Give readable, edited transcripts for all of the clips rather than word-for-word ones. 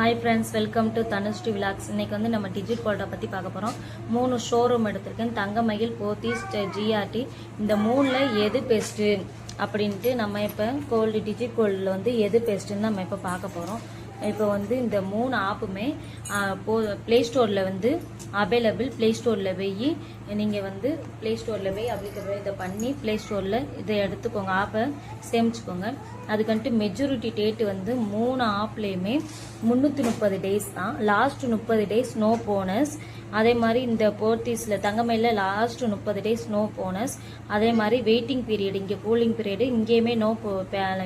Hi friends, welcome to Dhanushree vlogs. இன்னைக்கு வந்து நம்ம டிஜிட் கோல்டை பற்றி பார்க்க போகிறோம். 3 ஷோரூம் எடுத்திருக்கேன். தங்கமயில், போத்தீஸ், ஜிஆர்டி. இந்த 3ல் எது பெஸ்ட்டு அப்படின்ட்டு நம்ம இப்போ டிஜிட் கோல்டில் வந்து எது பெஸ்ட்டுன்னு நம்ம இப்போ பார்க்க போகிறோம். இப்போ வந்து இந்த 3 ஆப்புமே ப்ளே ஸ்டோரில் வந்து அவைலபிள். ப்ளே ஸ்டோரில் போய் நீங்கள் வந்து ப்ளே ஸ்டோரில் போய் அப்ளிகபிள் இதை பண்ணி ப்ளே ஸ்டோரில் இதை எடுத்துக்கோங்க, ஆப்பை சேமிச்சுக்கோங்க. அதுக்கன்ட்டு மெச்சூரிட்டி டேட்டு வந்து 3 ஆப்லேயுமே 330 டேஸ் தான். Last 30 days no bonus. அதே மாதிரி இந்த போர்த்தீஸில் தங்கமயில லாஸ்ட் 30 டேஸ் நோ போனஸ். அதே மாதிரி வெயிட்டிங் பீரியட், இங்கே கூலிங் பீரியடு, இங்கேயுமே நோ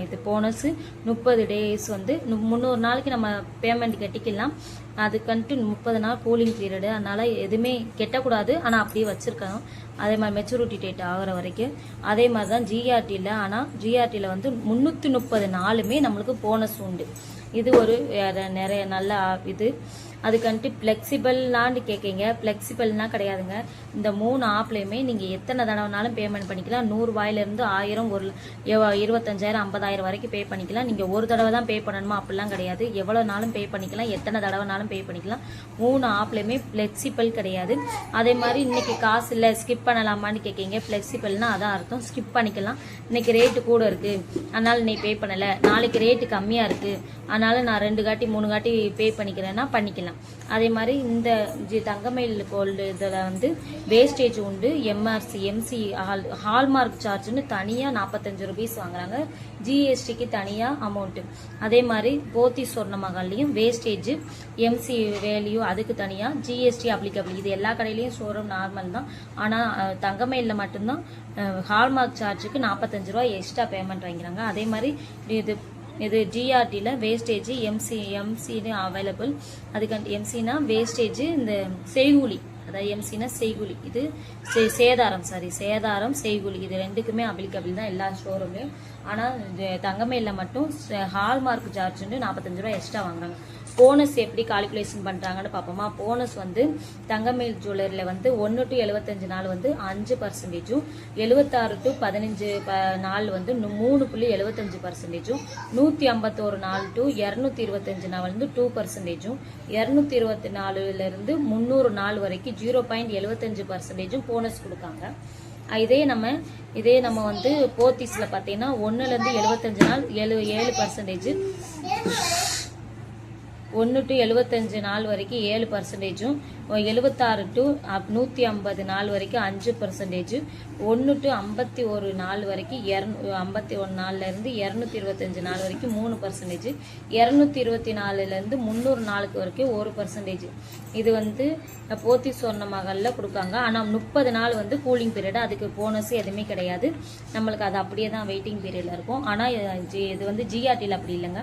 இது போனஸ் 30 டேஸ் வந்து 300 நாளைக்கு நம்ம பேமெண்ட் கட்டிக்கலாம். அதுக்கன்ட்டு 30 நாள் கூலிங் பீரியடு, அதனால எதுவுமே கெட்டக்கூடாது. ஆனால் அப்படியே வச்சிருக்கணும். அதே மாதிரி மெச்சூரிட்டி டேட் ஆகிற வரைக்கும். அதே மாதிரி தான் ஜிஆர்டியில். ஆனால் ஜிஆர்டியில் வந்து 330 நாளுமே நம்மளுக்கு போனஸ் உண்டு. இது ஒரு நிறைய நல்ல இது. அதுக்கன்ட்டு ஃப்ளெக்சிபிள்லான்னு கேட்குங்க. ஃப்ளெக்சிபிள்னா கிடையாதுங்க. இந்த 3 ஆப்லேயுமே நீங்கள் எத்தனை தடவைனாலும் பேமெண்ட் பண்ணிக்கலாம். 100 ரூபாயிலிருந்து 1000, 25,000, 50,000 வரைக்கும் பே பண்ணிக்கலாம். நீங்கள் ஒரு தடவை தான் பே பண்ணணுமா அப்படிலாம் கிடையாது. எவ்வளோ நாளும் பே பண்ணிக்கலாம், எத்தனை தடவைனாலும் பே பண்ணிக்கலாம். 3 ஆப்லேயுமே ஃப்ளெக்சிபிள் கிடையாது. அதே மாதிரி இன்னைக்கு காசு இல்லை ஸ்கிப் பண்ணலாமான்னு கேட்குங்க. ஃப்ளெக்சிபிள்னா அதான் அர்த்தம், ஸ்கிப் பண்ணிக்கலாம். இன்னைக்கு ரேட்டு கூட இருக்குது, அதனால நீ பே பண்ணலை. நாளைக்கு ரேட்டு கம்மியாக இருக்குது, அதனால நான் 2 காட்டி 3 காட்டி பே பண்ணிக்கிறேன்னா பண்ணிக்கலாம். அதே மாதிரி இந்த தங்கமயில் கோல்டு இதில் வந்து வேஸ்டேஜ் உண்டு. எம்ஆர்சி, எம்சி, ஹால்மார்க் சார்ஜ்னு தனியாக 45 ரூபீஸ் வாங்குறாங்க. ஜிஎஸ்டிக்கு தனியாக அமௌண்ட்டு. அதே மாதிரி போத்தி சொர்ணமகால்லையும் வேஸ்டேஜ், எம்சி வேல்யூ அதுக்கு தனியாக, ஜிஎஸ்டி அப்ளிகபிள். இது எல்லா கடையிலையும் ஷோரூம் நார்மல் தான். ஆனால் தங்கமயிலில் மட்டும்தான் ஹால்மார்க் சார்ஜுக்கு 45 ரூபா எக்ஸ்ட்ரா பேமெண்ட் வாங்கிறாங்க. அதே மாதிரி இது ஜிஆர்டியில் வேஸ்டேஜ், எம்சின்னு அவைலபிள். அதுக்கு எம்சினா வேஸ்டேஜ், இந்த செய்கூலி, அதாவது எம்சினா செய்கூலி, இது சேதாரம் செய்கூலி, இது ரெண்டுக்குமே அப்ளிகபிள் தான் எல்லா ஷோரூம்லையும். ஆனால் தங்கமயிலில் மட்டும் ஹால்மார்க் சார்ஜ்னு 45 ரூபா எக்ஸ்ட்ரா வாங்குறாங்க. போனஸ் எப்படி கால்குலேஷன் பண்ணுறாங்கன்னு பார்ப்போமா. போனஸ் வந்து தங்கமயில் ஜுவல்லரியில் வந்து 1 to 75 நாள் வந்து 5%, 76 to 15 நாள் வந்து 3.75%, 151 நாள் to 225 நாள் வந்து 2%, 224 300 நாள் வரைக்கும் 0.75% போனஸ் கொடுக்காங்க. இதே நம்ம வந்து போத்தீஸில் பார்த்தீங்கன்னா 1 to 75 நாள் 7%, 1 to 75 நாள் வரைக்கும் 7%, 76 to 150 நாள் வரைக்கும் 5%, 1 to 51 நாள் வரைக்கும் 51 நாள்லேருந்து 225 நாள் வரைக்கும் 3%, 224 300 நாளுக்கு வரைக்கும் 1%. இது வந்து போத்தி சொர்ணமகாலில் கொடுக்காங்க. ஆனால் 30 நாள் வந்து கூலிங் பீரியட், அதுக்கு போனஸ் எதுவுமே கிடையாது. நம்மளுக்கு அது அப்படியே தான் வெயிட்டிங் பீரியடில் இருக்கும். ஆனால் இது வந்து ஜிஆர்டியில் அப்படி இல்லைங்க.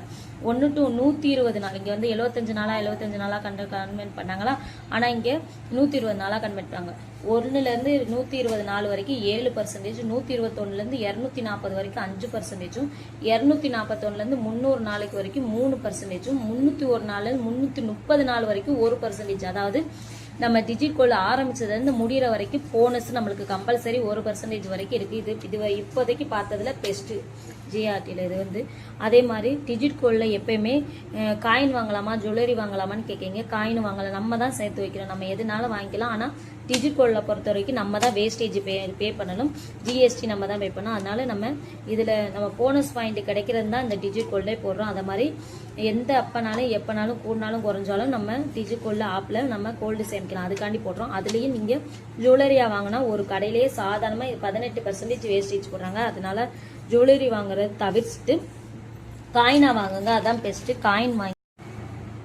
1 to 120 நாள், இங்கே வந்து 75 நாளாக கன்வெர்ட் பண்ணாங்களா. ஆனால் இங்கே 120 நாளாக கன்வெர்ட் பண்ணாங்க. 1லேருந்து 120 நாள் வரைக்கும் 7%, 121லேருந்து 240 வரைக்கும் 5%, 241லேருந்து 300 நாளைக்கு வரைக்கும் 3%, 301 நாள்லேருந்து 330 நாள் வரைக்கும் 1%. அதாவது நம்ம டிஜிட் கோல்டு ஆரம்பிச்சதுலேருந்து முடிகிற வரைக்கும் போனஸ் நம்மளுக்கு கம்பல்சரி 1% வரைக்கும் இருக்குது. இது இப்போதைக்கு பார்த்ததுல பெஸ்ட்டு ஜிஆர்டியில் இது வந்து. அதே மாதிரி டிஜிட் கோல்டில் எப்பயுமே காயின் வாங்கலாமா, ஜுவல்லரி வாங்கலாமான்னு கேட்குங்க. காயின் வாங்கலாம், நம்ம தான் சேர்த்து வைக்கிறோம், நம்ம எதுனாலும் வாங்கிக்கலாம். ஆனால் டிஜிட் கோல்டில் பொறுத்த வரைக்கும் நம்ம தான் வேஸ்டேஜ் பே பண்ணணும், ஜிஎஸ்டி நம்ம தான் பே பண்ணணும். அதனால நம்ம இதில் நம்ம போனஸ் பாயிண்ட் கிடைக்கிறது தான் இந்த டிஜிட் கோல்டே போடுறோம். அதை மாதிரி எந்த அப்பனாலும் எப்போனாலும் கூடினாலும் குறைஞ்சாலும் நம்ம டிஜிட் கோல்டு ஆப்பில் நம்ம கோல்டு சேமிக்கலாம், அதுக்காண்டி போடுறோம். அதுலேயும் நீங்கள் ஜுவல்லரியாக வாங்கினா ஒரு கடையிலேயே சாதாரணமாக 18% வேஸ்டேஜ் போடுறாங்க. அதனால ஜுவல்லரி வாங்குறது தவிர்த்துட்டு காயினாக வாங்குங்க, அதான் பெஸ்ட்டு.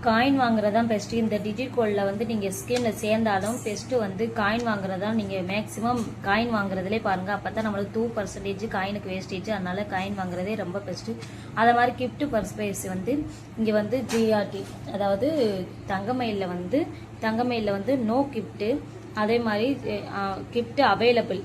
காயின் வாங்குறது தான் பெஸ்ட்டு. இந்த டிஜிட் கோல்டில் வந்து நீங்கள் ஸ்கீமில் சேர்ந்தாலும் பெஸ்ட்டு வந்து காயின் வாங்குறது தான். நீங்கள் மேக்ஸிமம் காயின் வாங்குறதுலே பாருங்கள், அப்போ தான் நம்மளுக்கு 2% காயினுக்கு வேஸ்டேஜ். அதனால காயின் வாங்குறதே ரொம்ப பெஸ்ட்டு. அதை மாதிரி கிஃப்ட் பர்ஸ்பைஸ் வந்து இங்கே வந்து ஜிஆர்டி, அதாவது தங்கமயிலில் வந்து நோ கிஃப்ட்டு, அதே மாதிரி கிஃப்ட் அவைலபிள்,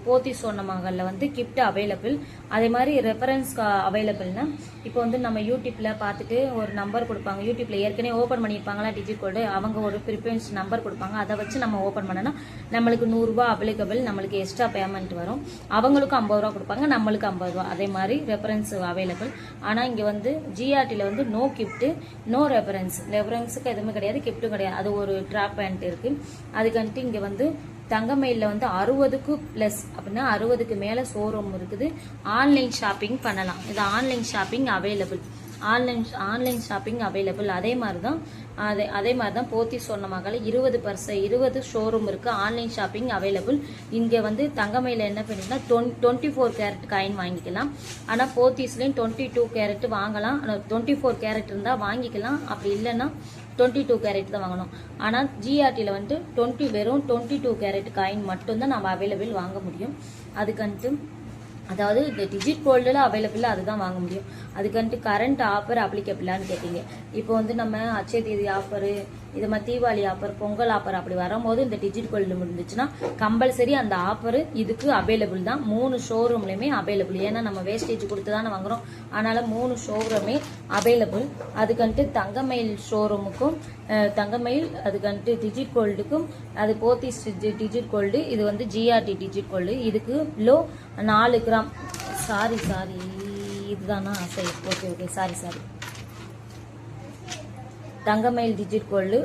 போத்தி சொன்ன மகளில் வந்து கிஃப்ட் அவைலபிள். அதே மாதிரி ரெஃபரன்ஸ் அவைலபிள்னா இப்போ வந்து நம்ம யூடியூப்ல பார்த்துட்டு ஒரு நம்பர் கொடுப்பாங்க, யூடியூப்ல ஏற்கனவே ஓப்பன் பண்ணியிருப்பாங்களா டிஜிட் கோல்டு, அவங்க ஒரு ப்ரிஃபரன்ஸ் நம்பர் கொடுப்பாங்க, அதை வச்சு நம்ம ஓப்பன் பண்ணனா நம்மளுக்கு 100 ரூபா அப்ளிகபிள், நம்மளுக்கு எக்ஸ்ட்ரா பேமெண்ட் வரும். அவங்களுக்கும் 50 ரூபா கொடுப்பாங்க, நம்மளுக்கு 50 ரூபா. அதே மாதிரி ரெஃபரன்ஸ் அவைலபிள். ஆனால் இங்கே வந்து ஜிஆர்டியில் வந்து நோ கிஃப்ட் நோ ரெஃபரன்ஸுக்கு எதுவுமே கிடையாது, கிஃப்ட்டும் கிடையாது. அது ஒரு ட்ராப் பாயிண்ட் இருக்கு. அதுக்கு இங்கே வந்து தங்கமயிலில் வந்து 60க்கு ப்ளஸ் அப்படின்னா 60க்கு மேலே ஷோரூம் இருக்குது. ஆன்லைன் ஷாப்பிங் பண்ணலாம். இது online shopping available, online shopping available. அதே மாதிரி தான் போத்தி சொன்ன மகளை 20 ஷோரூம் இருக்கு, ஆன்லைன் ஷாப்பிங் அவைலபிள். இங்கே வந்து தங்கமயில என்ன பண்ணிக்கலாம், 24 கேரட் காயின் வாங்கிக்கலாம். ஆனால் போத்தீஸ்லேயும் 22 கேரட் வாங்கலாம். 24 கேரட் இருந்தால் வாங்கிக்கலாம், அப்படி இல்லைன்னா 22 கேரட் தான் வாங்கணும். ஆனால் ஜிஆர்டியில் வந்து வெறும் 22 கேரட் காயின் மட்டும்தான் நம்ம அவைலபிள் வாங்க முடியும். அதுக்கு அதாவது இந்த டிஜிட் கோல்டில் அவைலபிளாக அதுதான் வாங்க முடியும். அதுக்கு கரண்ட் ஆஃபர் அப்ளிகபிளான்னு கேட்டீங்க. இப்போ வந்து நம்ம அச்சய தேதி ஆஃபரு, இது மாதிரி தீபாவளி ஆஃபர், பொங்கல் ஆஃபர் அப்படி வரும்போது இந்த டிஜிட் கோல்டு இருந்துச்சுன்னா கம்பல்சரி அந்த ஆஃபர் இதுக்கு அவைலபிள் தான். 3 ஷோரூம்லையுமே அவைலபிள். ஏன்னா நம்ம வேஸ்டேஜ் கொடுத்து தானே வாங்குறோம், அதனால 3 ஷோரூமே அவைலபிள். அதுக்கு தங்கமயில் ஷோரூமுக்கும் தங்கமயில், அதுக்கு டிஜிட் கோல்டுக்கும், அது போத்தீஸ் டிஜிட் கோல்டு, இது வந்து ஜிஆர்டி டிஜிட் கோல்டு. இதுக்கு லோ 4 கிராம், சாரி இதுதானா, சரி ஓகே சாரி தங்கமயில் digit gold,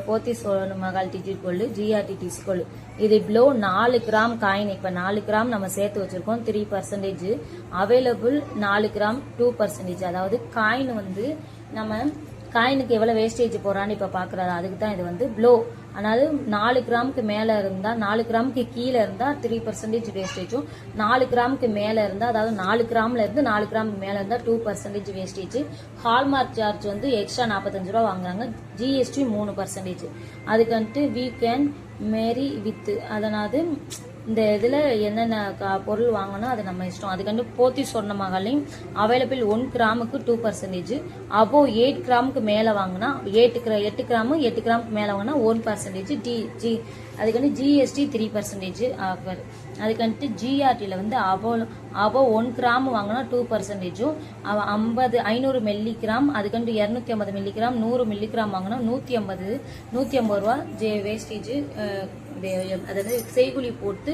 Pothys Chola Mahal digit gold, GRT digit gold. இது பிலோ 4 கிராம் காயின். இப்போ 4 கிராம் நம்ம சேர்த்து வச்சிருக்கோம், 3% அவைலபிள். 4 கிராம் 2%. அதாவது காயின் வந்து நம்ம காயினுக்கு எவ்வளோ வேஸ்டேஜ் போறான்னு இப்போ பார்க்குறது, அதுக்கு தான் இது வந்து ப்ளோ. அதாவது 4 கிராமுக்கு மேலே இருந்தால், 4 கிராமுக்கு கீழே இருந்தால் 3% வேஸ்டேஜும், 4 கிராமுக்கு மேலே இருந்தால், அதாவது 4 கிராம்ல இருந்து 4 கிராமுக்கு மேலே இருந்தால் 2% வேஸ்டேஜ். ஹால்மார்க் சார்ஜ் வந்து எக்ஸ்ட்ரா 45 ரூபா வாங்குறாங்க, ஜிஎஸ்டி 3%. அதுக்கு வீ கேன் மேரி வித், அதனாவது இந்த இதில் என்னென்ன பொருள் வாங்கணும் அது நம்ம இஷ்டம். அதுக்கு போத்தி சொன்ன மகளையும் அவைலபிள் 1 கிராமுக்கு 2%, அப்போ 8 கிராமுக்கு மேலே வாங்கினா 8 கிராமுக்கு மேலே வாங்கினா 1%. அதுக்கு ஜிஎஸ்டி 3% ஆஃபர். அதுக்கு ஜிஆர்டியில் வந்து அபோ 1 கிராம் வாங்கினா 2%, 500 மில்லிகிராம், அதுக்கு 250 மில்லிகிராம், 100 மில்லிகிராம் வாங்கினா 150 ரூபா வேஸ்டேஜ். அதாவது செய்குலி போட்டு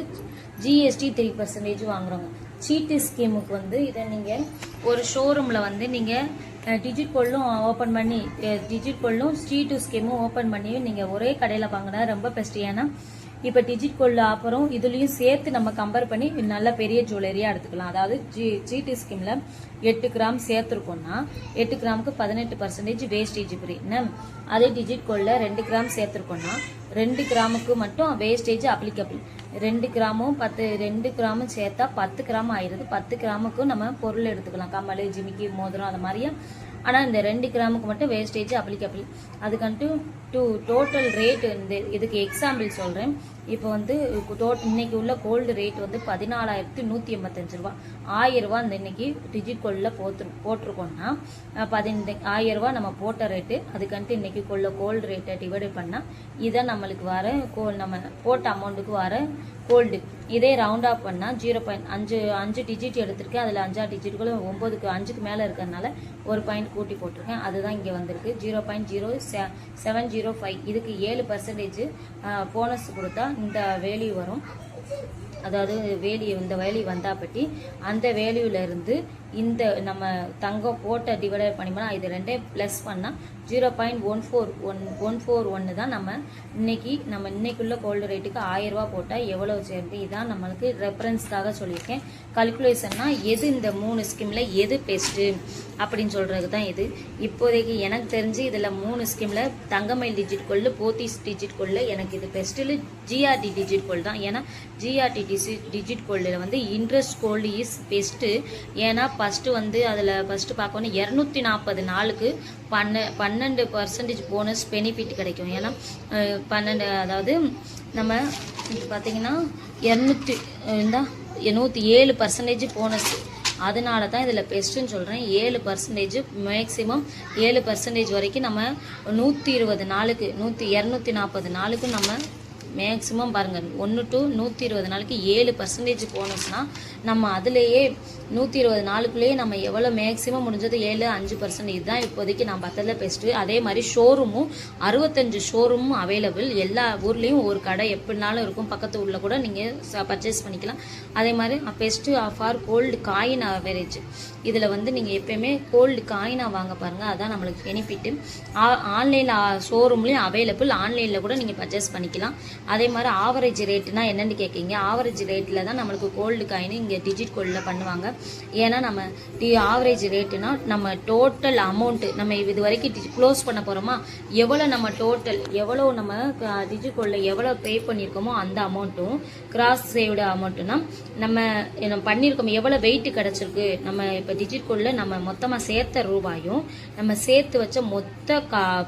ஜிஎஸ்டி 3% வாங்குறாங்க. சீட்டு ஸ்கீமுக்கு வந்து இதை நீங்கள் ஒரு ஷோரூமில் வந்து நீங்கள் டிஜிட் கோல்டும் ஓப்பன் பண்ணி, டிஜிட் கோல்டும் சீட்டு ஸ்கீமும் ஓப்பன் பண்ணி நீங்கள் ஒரே கடையில் வாங்கினா ரொம்ப பெஸ்ட். ஏன்னா இப்போ டிஜிட் கோல்டு ஆஃபரும் இதுலேயும் சேர்த்து நம்ம கம்பேர் பண்ணி நல்ல பெரிய ஜுவல்லரியாக எடுத்துக்கலாம். அதாவது ஜிடி ஸ்கீமில் 8 கிராம் சேர்த்துருக்கோம்னா 8 கிராமுக்கு 18% வேஸ்டேஜ் ஃப்ரீ. அதே டிஜிட் கோல்டில் 2 கிராம் சேர்த்துருக்கோம்னா 2 கிராமுக்கு மட்டும் வேஸ்டேஜ் அப்ளிகபிள். 2 கிராமும் சேர்த்தா 10 கிராம் ஆயிடுது. 10 கிராமுக்கும் நம்ம பொருள் எடுத்துக்கலாம், கம்மல், ஜிமிக்கி, மோதிரம், அது மாதிரியே. ஆனால் இந்த 2 கிராமுக்கு மட்டும் வேஸ்டேஜ் அப்ளிகபிள். அதுக்கு டோட்டல் ரேட் இந்த இதுக்கு எக்ஸாம்பிள் சொல்கிறேன். இப்போ வந்து இன்னைக்கு உள்ள கோல்டு ரேட் வந்து 14,185 ரூபா. 1000 ரூபா இந்த இன்னைக்கு டிஜிட் கோல்டில் போட்டிருக்கோம்னா 1000 ரூபா நம்ம போட்ட ரேட்டு. அதுக்கு இன்னைக்கு உள்ள கோல்டு ரேட்டை டிவைட் பண்ணால் இதை நம்மளுக்கு வர நம்ம போட்ட அமௌண்ட்டுக்கு வர கோல்டு. இதே ரவுண்ட் ஆஃப் பண்ணால் 0.5 டிஜிட் எடுத்திருக்கேன். அதில் 5 டிஜிட்டுகளும் 9க்கு 5க்கு மேலே இருக்கிறதுனால ஒரு பாயிண்ட் கூட்டி போட்டிருக்கேன். அதுதான் இங்கே வந்திருக்கு 0.0705. இதுக்கு 7% போனஸ் கொடுத்தா இந்த வேல்யூ வரும். அதாவது இந்த வேல்யூ வந்தா பற்றி அந்த வேல்யூல இருந்து இந்த நம்ம தங்கம் போட்ட டிவைடட் பண்ணினா இது 2 ப்ளஸ் பண்ணால் 0.141 தான் நம்ம இன்னைக்குள்ள கோல்டு ரேட்டுக்கு 1000 ரூபா போட்டால் எவ்வளவு சேர்ந்து. இதான் நம்மளுக்கு ரெஃபரன்ஸ்க்காக சொல்லியிருக்கேன். கல்குலேஷன்னா எது இந்த 3 ஸ்கீமில் எது பெஸ்ட்டு அப்படின்னு சொல்கிறது தான் இது. இப்போதைக்கு எனக்கு தெரிஞ்சு இதில் 3 ஸ்கீமில் தங்கமயில் டிஜிட் கோல்டு, போத்தீஸ் டிஜிட் கோல்டில் எனக்கு இது பெஸ்ட்டில் ஜிஆர்டி டிஜிட் கோல்டு தான். ஏன்னா ஜிஆர்டி டிஜிட் கோல்டில் வந்து இன்ட்ரெஸ்ட் கோல்டு இஸ் பெஸ்ட்டு. ஏன்னா ஃபஸ்ட்டு வந்து அதில் ஃபஸ்ட்டு பார்க்கணும் 240 நாளுக்கு 12% போனஸ் பெனிஃபிட் கிடைக்கும். ஏன்னா 12, அதாவது நம்ம பார்த்தீங்கன்னா 107% போனஸ். அதனால தான் இதில் பெஸ்ட்டுன்னு சொல்கிறேன். 7% மேக்ஸிமம் 7% வரைக்கும் நம்ம 120 நாளுக்கு 240 நாளுக்கு நம்ம மேக்ஸிமம் பாருங்கள் 1 to 120 நாளைக்கு 7% போனஸ்னால் நம்ம அதுலேயே 120 நாளுக்குள்ளேயே நம்ம எவ்வளோ மேக்ஸிமம் முடிஞ்சது 5% இதுதான் இப்போதைக்கு நான் பார்த்ததில் பெஸ்ட்டு. அதே மாதிரி ஷோரூமும் 65 ஷோரூமும் அவைலபிள். எல்லா ஊர்லேயும் ஒரு கடை எப்படினாலும் இருக்கும், பக்கத்து ஊரில் கூட நீங்கள் பர்ச்சேஸ் பண்ணிக்கலாம். அதே மாதிரி பெஸ்ட்டு ஆஃபார் கோல்டு காயின் ஆவரேஜ். இதில் வந்து நீங்கள் எப்போயுமே கோல்டு காயினாக வாங்க பாருங்கள், அதான் நம்மளுக்கு பெனிஃபிட்டு. ஆன்லைனில் ஷோரூம்லேயும் அவைலபிள், ஆன்லைனில் கூட நீங்கள் பர்ச்சேஸ் பண்ணிக்கலாம். அதே மாதிரி ஆவரேஜ் ரேட்டுனா என்னென்னு கேட்குறீங்க, ஆவரேஜ் ரேட்டில் தான் நம்மளுக்கு கோல்டு காயின் இங்கே டிஜிட் கோல்டில் பண்ணுவாங்க. ஏன்னா நம்ம ஆவரேஜ் ரேட்டுனா நம்ம டோட்டல் அமௌண்ட்டு நம்ம இது வரைக்கும் க்ளோஸ் பண்ண போகிறோமா, எவ்வளோ நம்ம டோட்டல் எவ்வளோ நம்ம டிஜிட் கோல்டில் எவ்வளோ பே பண்ணியிருக்கோமோ அந்த அமௌண்ட்டும் கிராஸ் சேவ்டு அமௌண்ட்டுனா நம்ம பண்ணியிருக்கோம் எவ்வளோ வெயிட் கிடச்சிருக்கு, நம்ம இப்போ டிஜிட் கோல்டில் நம்ம மொத்தமாக சேர்த்த ரூபாயும் நம்ம சேர்த்து வச்ச மொத்த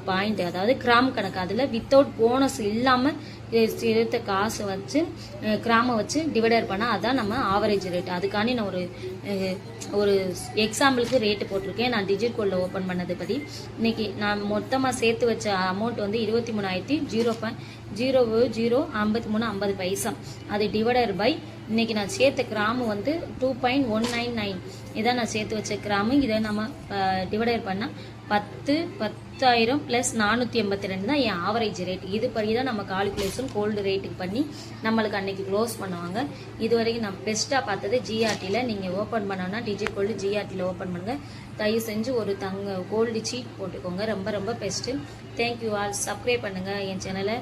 பாயிண்ட் அதாவது கிராம் கணக்கு, அதில் வித்தவுட் போனஸ் இல்லாமல் சேர்த்த காசு வச்சு கிராமை வச்சு டிவைடர் பண்ணால் அதான் நம்ம ஆவரேஜ் ரேட். அதுக்காண்டி நான் ஒரு எக்ஸாம்பிளுக்கு ரேட்டு போட்டிருக்கேன். நான் டிஜிட் கோல்டில் ஓப்பன் பண்ணதை பற்றி இன்றைக்கி நான் மொத்தமாக சேர்த்து வச்ச அமௌண்ட் வந்து 23,000,000,050 பைசா. அது டிவைடர் பை இன்றைக்கி நான் சேர்த்த கிராமு வந்து 2.199 இதான் நான் சேர்த்து வச்ச கிராமு. இதை நம்ம டிவைடர் பண்ணால் 10,000 + 482 தான் என் ஆவரேஜ் ரேட். இது படி தான் நம்ம கால்குலேஷன் கோல்டு ரேட்டுக்கு பண்ணி நம்மளுக்கு அன்றைக்கி க்ளோஸ் பண்ணுவாங்க. இது வரைக்கும் நான் பெஸ்ட்டாக பார்த்தது ஜிஆர்டியில். நீங்கள் ஓப்பன் பண்ணோன்னா டிஜிட் கோல்டு ஜிஆர்டியில் ஓப்பன் பண்ணுங்கள். தயவு செஞ்சு ஒரு கோல்டு சீட் போட்டுக்கோங்க, ரொம்ப ரொம்ப பெஸ்ட்டு. Thank you all. சப்ஸ்கிரைப் பண்ணுங்கள் என் சேனலை.